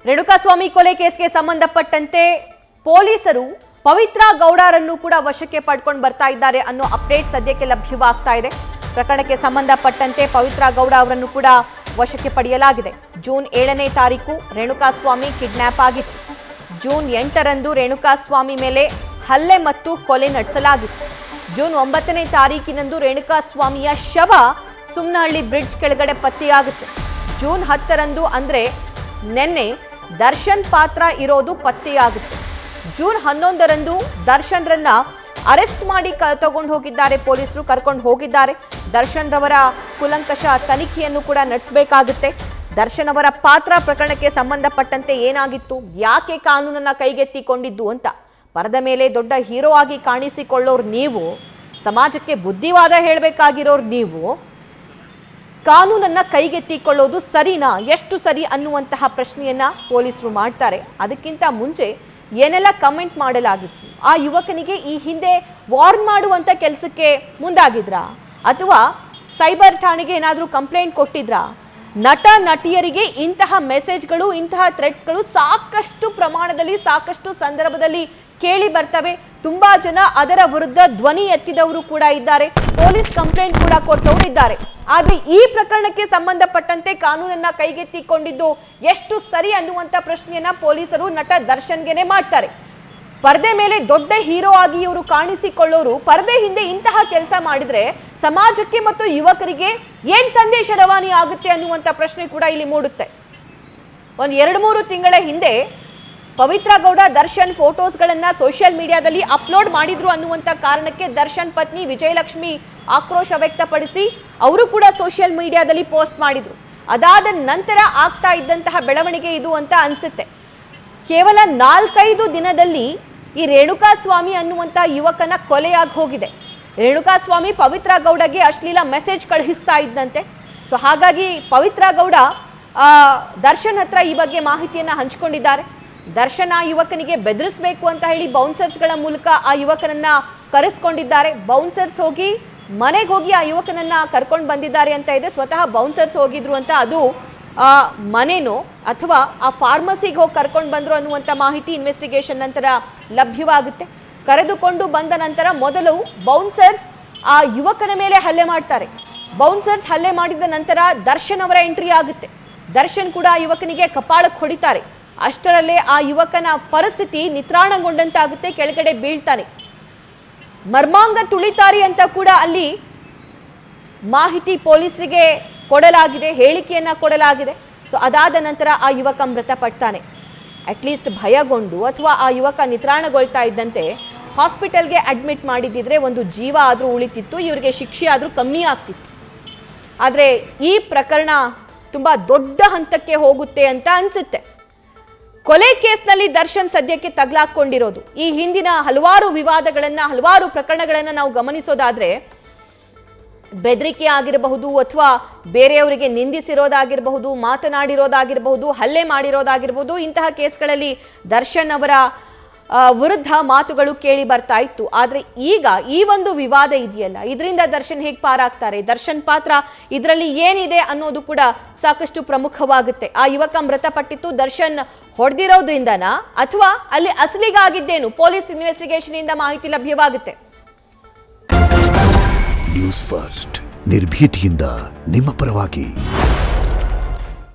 ರೇಣುಕಾಸ್ವಾಮಿ ಕೊಲೆ ಕೇಸ್ಗೆ ಸಂಬಂಧಪಟ್ಟಂತೆ ಪೊಲೀಸರು ಪವಿತ್ರ ಗೌಡರನ್ನು ಕೂಡ ವಶಕ್ಕೆ ಪಡ್ಕೊಂಡು ಬರ್ತಾ ಇದ್ದಾರೆ ಅನ್ನೋ ಅಪ್ಡೇಟ್ ಸದ್ಯಕ್ಕೆ ಲಭ್ಯವಾಗ್ತಾ ಇದೆ. ಪ್ರಕರಣಕ್ಕೆ ಸಂಬಂಧಪಟ್ಟಂತೆ ಪವಿತ್ರ ಗೌಡ ಅವರನ್ನು ಕೂಡ ವಶಕ್ಕೆ ಪಡೆಯಲಾಗಿದೆ. ಜೂನ್ 7ನೇ ತಾರೀಕು ರೇಣುಕಾಸ್ವಾಮಿ ಕಿಡ್ನಾಪ್ ಆಗಿತ್ತು. ಜೂನ್ 8ರಂದು ರೇಣುಕಾಸ್ವಾಮಿ ಮೇಲೆ ಹಲ್ಲೆ ಮತ್ತು ಕೊಲೆ ನಡೆಸಲಾಗಿತ್ತು. ಜೂನ್ 9ನೇ ತಾರೀಕಿನಂದು ರೇಣುಕಾಸ್ವಾಮಿಯ ಶವ ಸುಮ್ನಹಳ್ಳಿ ಬ್ರಿಡ್ಜ್ ಕೆಳಗಡೆ ಪತ್ತೆಯಾಗುತ್ತೆ. ಜೂನ್ 10ರಂದು ಅಂದ್ರೆ ನಿನ್ನೆ ದರ್ಶನ್ ಪಾತ್ರ ಇರೋದು ಪತ್ತೆಯಾಗುತ್ತೆ. ಜೂನ್ 11ರಂದು ದರ್ಶನ್ರನ್ನ ಅರೆಸ್ಟ್ ಮಾಡಿ ತಗೊಂಡು ಹೋಗಿದ್ದಾರೆ, ಪೊಲೀಸರು ಕರ್ಕೊಂಡು ಹೋಗಿದ್ದಾರೆ. ದರ್ಶನ್ ರವರ ಕುಲಂಕಷ ತನಿಖೆಯನ್ನು ಕೂಡ ನಡೆಸಬೇಕಾಗುತ್ತೆ. ದರ್ಶನ್ ಅವರ ಪಾತ್ರ ಪ್ರಕರಣಕ್ಕೆ ಸಂಬಂಧಪಟ್ಟಂತೆ ಏನಾಗಿತ್ತು, ಯಾಕೆ ಕಾನೂನನ್ನ ಕೈಗೆತ್ತಿಕೊಂಡಿದ್ದು ಅಂತ ಪರದ ಮೇಲೆ ದೊಡ್ಡ ಹೀರೋ ಆಗಿ ಕಾಣಿಸಿಕೊಳ್ಳೋರು ನೀವು, ಸಮಾಜಕ್ಕೆ ಬುದ್ಧಿವಾದ ಹೇಳಬೇಕಾಗಿರೋರು ನೀವು, ಕಾನೂನನ್ನ ಕೈಗೆತ್ತಿಕೊಳ್ಳೋದು ಸರಿನಾ, ಎಷ್ಟು ಸರಿ ಅನ್ನುವಂತಹ ಪ್ರಶ್ನೆಯನ್ನ ಪೊಲೀಸರು ಮಾಡ್ತಾರೆ. ಅದಕ್ಕಿಂತ ಮುಂಚೆ ಏನೆಲ್ಲ ಕಮೆಂಟ್ ಮಾಡಲಾಗಿತ್ತು, ಆ ಯುವಕನಿಗೆ ಈ ಹಿಂದೆ ವಾರ್ನ್ ಮಾಡುವಂತ ಕೆಲಸಕ್ಕೆ ಮುಂದಾಗಿದ್ರಾ ಅಥವಾ ಸೈಬರ್ ಠಾಣೆಗೆ ಏನಾದರೂ ಕಂಪ್ಲೇಂಟ್ ಕೊಟ್ಟಿದ್ರಾ? ನಟ ನಟಿಯರಿಗೆ ಇಂತಹ ಮೆಸೇಜ್ಗಳು, ಇಂತಹ ಥ್ರೆಟ್ಸ್ಗಳು ಸಾಕಷ್ಟು ಪ್ರಮಾಣದಲ್ಲಿ, ಸಾಕಷ್ಟು ಸಂದರ್ಭದಲ್ಲಿ ಕೇಳಿ ಬರ್ತವೆ. ತುಂಬಾ ಜನ ಅದರ ವಿರುದ್ಧ ಧ್ವನಿ ಎತ್ತಿದವರು ಕೂಡ ಇದ್ದಾರೆ, ಪೊಲೀಸ್ ಕಂಪ್ಲೇಂಟ್ ಕೂಡ ಕೊಟ್ಟವರು ಇದ್ದಾರೆ. ಆದ್ರೆ ಈ ಪ್ರಕರಣಕ್ಕೆ ಸಂಬಂಧಪಟ್ಟಂತೆ ಕಾನೂನನ್ನ ಕೈಗೆತ್ತಿಕೊಂಡಿದ್ದು ಎಷ್ಟು ಸರಿ ಅನ್ನುವಂತ ಪ್ರಶ್ನೆಯನ್ನ ಪೊಲೀಸರು ನಟ ದರ್ಶನ್ಗೆನೆ ಮಾಡ್ತಾರೆ. ಪರದೆ ಮೇಲೆ ದೊಡ್ಡ ಹೀರೋ ಆಗಿ ಇವರು ಕಾಣಿಸಿಕೊಳ್ಳೋರು ಪರದೆ ಹಿಂದೆ ಇಂತಹ ಕೆಲಸ ಮಾಡಿದ್ರೆ ಸಮಾಜಕ್ಕೆ ಮತ್ತು ಯುವಕರಿಗೆ ಏನ್ ಸಂದೇಶ ರವಾನೆ ಆಗುತ್ತೆ ಅನ್ನುವಂತ ಪ್ರಶ್ನೆ ಕೂಡ ಇಲ್ಲಿ ಮೂಡುತ್ತೆ. ಒಂದು 2-3 ತಿಂಗಳ ಹಿಂದೆ ಪವಿತ್ರ ಗೌಡ ದರ್ಶನ್ ಫೋಟೋಸ್ಗಳನ್ನ ಸೋಷಿಯಲ್ ಮೀಡಿಯಾದಲ್ಲಿ ಅಪ್ಲೋಡ್ ಮಾಡಿದ್ರು ಅನ್ನುವಂತ ಕಾರಣಕ್ಕೆ ದರ್ಶನ್ ಪತ್ನಿ ವಿಜಯಲಕ್ಷ್ಮಿ ಆಕ್ರೋಶ ವ್ಯಕ್ತಪಡಿಸಿ ಅವರು ಕೂಡ ಸೋಷಿಯಲ್ ಮೀಡಿಯಾದಲ್ಲಿ ಪೋಸ್ಟ್ ಮಾಡಿದ್ರು. ಅದಾದ ನಂತರ ಆಗ್ತಾ ಇದ್ದಂತಹ ಬೆಳವಣಿಗೆ ಇದು ಅಂತ ಅನ್ಸುತ್ತೆ. ಕೇವಲ 4-5 ದಿನದಲ್ಲಿ ಈ ರೇಣುಕಾಸ್ವಾಮಿ ಅನ್ನುವಂಥ ಯುವಕನ ಕೊಲೆಯಾಗಿ ಹೋಗಿದೆ. ರೇಣುಕಾಸ್ವಾಮಿ ಪವಿತ್ರ ಗೌಡಗೆ ಅಶ್ಲೀಲ ಮೆಸೇಜ್ ಕಳುಹಿಸ್ತಾ ಇದ್ದಂತೆ. ಸೊ ಹಾಗಾಗಿ ಪವಿತ್ರ ಗೌಡ ದರ್ಶನ್ ಹತ್ರ ಈ ಬಗ್ಗೆ ಮಾಹಿತಿಯನ್ನ ಹಂಚಿಕೊಂಡಿದ್ದಾರೆ. ದರ್ಶನ್ ಆ ಯುವಕನಿಗೆ ಬೆದರಿಸಬೇಕು ಅಂತ ಹೇಳಿ ಬೌನ್ಸರ್ಸ್ಗಳ ಮೂಲಕ ಆ ಯುವಕನನ್ನ ಕರೆಸ್ಕೊಂಡಿದ್ದಾರೆ. ಬೌನ್ಸರ್ಸ್ ಹೋಗಿ ಮನೆಗೆ ಹೋಗಿ ಆ ಯುವಕನನ್ನ ಕರ್ಕೊಂಡು ಬಂದಿದ್ದಾರೆ ಅಂತ ಇದೆ. ಸ್ವತಃ ಬೌನ್ಸರ್ಸ್ ಹೋಗಿದ್ರು ಅಂತ, ಅದು ಮನೆನೋ ಅಥವಾ ಆ ಫಾರ್ಮಸಿಗೆ ಹೋಗಿ ಕರ್ಕೊಂಡು ಬಂದ್ರು ಅನ್ನುವಂಥ ಮಾಹಿತಿ ಇನ್ವೆಸ್ಟಿಗೇಷನ್ ನಂತರ ಲಭ್ಯವಾಗುತ್ತೆ. ಕರೆದುಕೊಂಡು ಬಂದ ನಂತರ ಮೊದಲು ಬೌನ್ಸರ್ಸ್ ಆ ಯುವಕನ ಮೇಲೆ ಹಲ್ಲೆ ಮಾಡ್ತಾರೆ. ಬೌನ್ಸರ್ಸ್ ಹಲ್ಲೆ ಮಾಡಿದ ನಂತರ ದರ್ಶನ್ ಅವರ ಎಂಟ್ರಿ ಆಗುತ್ತೆ. ದರ್ಶನ್ ಕೂಡ ಆ ಯುವಕನಿಗೆ ಕಪಾಳಕ್ಕೆ ಹೊಡಿತಾರೆ. ಅಷ್ಟರಲ್ಲೇ ಆ ಯುವಕನ ಪರಿಸ್ಥಿತಿ ನಿತ್ರಾಣಗೊಂಡಂತಾಗುತ್ತೆ, ಕೆಳಗಡೆ ಬೀಳ್ತಾನೆ. ಮರ್ಮಾಂಗ ತುಳಿತಾರಿ ಅಂತ ಕೂಡ ಅಲ್ಲಿ ಮಾಹಿತಿ ಪೊಲೀಸರಿಗೆ ಕೊಡಲಾಗಿದೆ, ಹೇಳಿಕೆಯನ್ನ ಕೊಡಲಾಗಿದೆ. ಸೊ ಅದಾದ ನಂತರ ಆ ಯುವಕ ಮೃತಪಡ್ತಾನೆ. ಅಟ್ಲೀಸ್ಟ್ ಭಯಗೊಂಡು ಅಥವಾ ಆ ಯುವಕ ನಿತ್ರಾಣಗೊಳ್ತಾ ಇದ್ದಂತೆ ಹಾಸ್ಪಿಟಲ್ಗೆ ಅಡ್ಮಿಟ್ ಮಾಡಿದ್ದಿದ್ರೆ ಒಂದು ಜೀವ ಆದರೂ ಉಳಿತಿತ್ತು, ಇವರಿಗೆ ಶಿಕ್ಷೆ ಆದರೂ ಕಮ್ಮಿ ಆಗ್ತಿತ್ತು. ಆದರೆ ಈ ಪ್ರಕರಣ ತುಂಬ ದೊಡ್ಡ ಹಂತಕ್ಕೆ ಹೋಗುತ್ತೆ ಅಂತ ಅನಿಸುತ್ತೆ. ಕೊಲೆ ಕೇಸ್ನಲ್ಲಿ ದರ್ಶನ್ ಸದ್ಯಕ್ಕೆ ತಗಲಾಕೊಂಡಿರೋದು, ಈ ಹಿಂದಿನ ಹಲವಾರು ವಿವಾದಗಳನ್ನ, ಹಲವಾರು ಪ್ರಕರಣಗಳನ್ನ ನಾವು ಗಮನಿಸೋದಾದ್ರೆ ಬೆದರಿಕೆ ಆಗಿರಬಹುದು ಅಥವಾ ಬೇರೆಯವರಿಗೆ ನಿಂದಿಸಿರೋದಾಗಿರಬಹುದು, ಮಾತನಾಡಿರೋದಾಗಿರಬಹುದು, ಹಲ್ಲೆ ಮಾಡಿರೋದಾಗಿರಬಹುದು, ಇಂತಹ ಕೇಸ್ಗಳಲ್ಲಿ ದರ್ಶನ್ ಅವರ ವಿರುದ್ಧ ಮಾತುಗಳು ಕೇಳಿ ಬರ್ತಾ ಇತ್ತು. ಆದರೆ ಈಗ ಈ ಒಂದು ವಿವಾದ ಇದೆಯಲ್ಲ, ಇದರಿಂದ ದರ್ಶನ್ ಹೇಗೆ ಪಾರಾಗ್ತಾರೆ, ದರ್ಶನ್ ಪಾತ್ರ ಇದರಲ್ಲಿ ಏನಿದೆ ಅನ್ನೋದು ಕೂಡ ಸಾಕಷ್ಟು ಪ್ರಮುಖವಾಗುತ್ತೆ. ಆ ಯುವಕ ಮೃತಪಟ್ಟಿತ್ತು ದರ್ಶನ್ ಹೊಡೆದಿರೋದ್ರಿಂದನಾ ಅಥವಾ ಅಲ್ಲಿ ಅಸಲಿಗಾಗಿದ್ದೇನು, ಪೊಲೀಸ್ ಇನ್ವೆಸ್ಟಿಗೇಷನ್ ಇಂದ ಮಾಹಿತಿ ಲಭ್ಯವಾಗುತ್ತೆ. ನ್ಯೂಸ್ ಫಸ್ಟ್ ನಿರ್ಭೀತಿಯಿಂದ ನಿಮ್ಮ ಪರವಾಗಿ.